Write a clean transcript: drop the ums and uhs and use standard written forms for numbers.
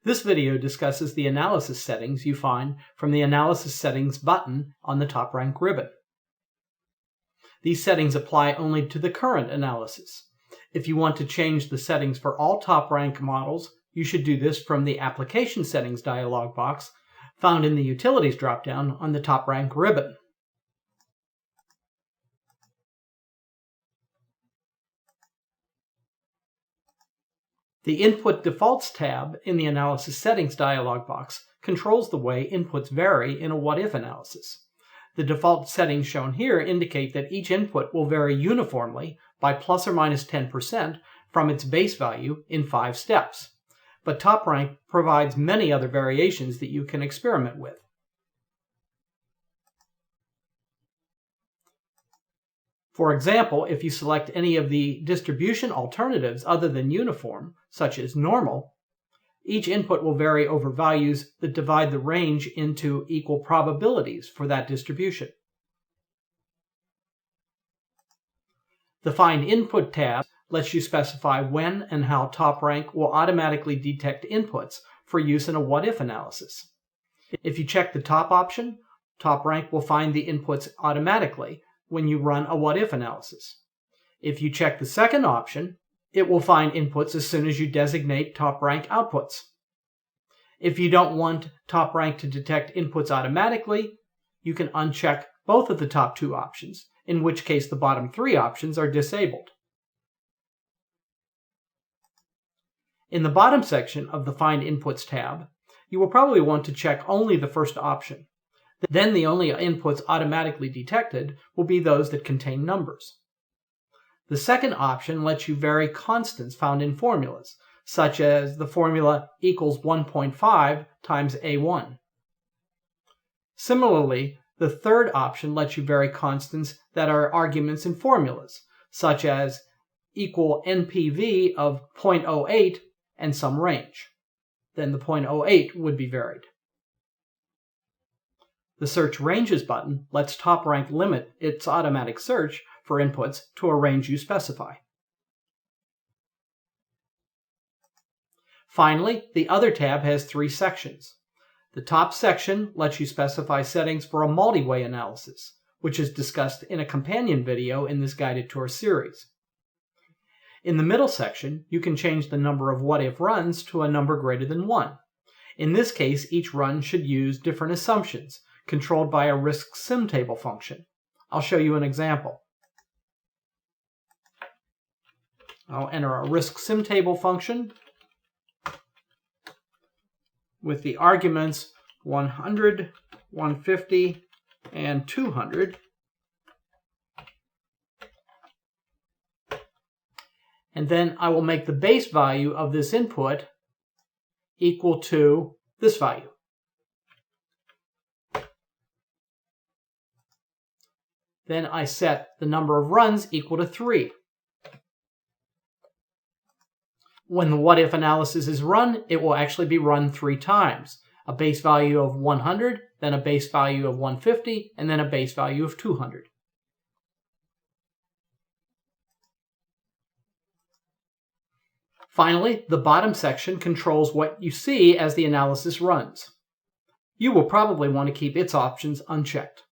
This video discusses the analysis settings you find from the Analysis Settings button on the TopRank ribbon. These settings apply only to the current analysis. If you want to change the settings for all TopRank models, you should do this from the Application Settings dialog box found in the Utilities dropdown on the TopRank ribbon. The Input Defaults tab in the Analysis Settings dialog box controls the way inputs vary in a what-if analysis. The default settings shown here indicate that each input will vary uniformly by plus or minus 10% from its base value in 5 steps. But TopRank provides many other variations that you can experiment with. For example, if you select any of the distribution alternatives other than uniform, such as normal, each input will vary over values that divide the range into equal probabilities for that distribution. The Find Input tab lets you specify when and how TopRank will automatically detect inputs for use in a what-if analysis. If you check the top option, TopRank will find the inputs automatically when you run a what-if analysis. If you check the second option, it will find inputs as soon as you designate TopRank outputs. If you don't want TopRank to detect inputs automatically, you can uncheck both of the top 2 options, in which case the bottom 3 options are disabled. In the bottom section of the Find Inputs tab, you will probably want to check only the first option. Then the only inputs automatically detected will be those that contain numbers. The second option lets you vary constants found in formulas, such as the formula equals 1.5 times A1. Similarly, the third option lets you vary constants that are arguments in formulas, such as equal NPV of 0.08 and some range. Then the 0.08 would be varied. The Search Ranges button lets TopRank limit its automatic search for inputs to a range you specify. Finally, the Other tab has 3 sections. The top section lets you specify settings for a multi-way analysis, which is discussed in a companion video in this guided tour series. In the middle section, you can change the number of what-if runs to a number greater than 1. In this case, each run should use different assumptions, controlled by a risk sim table function. I'll show you an example. I'll enter a risk sim table function with the arguments 100, 150, and 200. And then I will make the base value of this input equal to this value. Then I set the number of runs equal to 3. When the what-if analysis is run, it will actually be run 3 times. A base value of 100, then a base value of 150, and then a base value of 200. Finally, the bottom section controls what you see as the analysis runs. You will probably want to keep its options unchecked.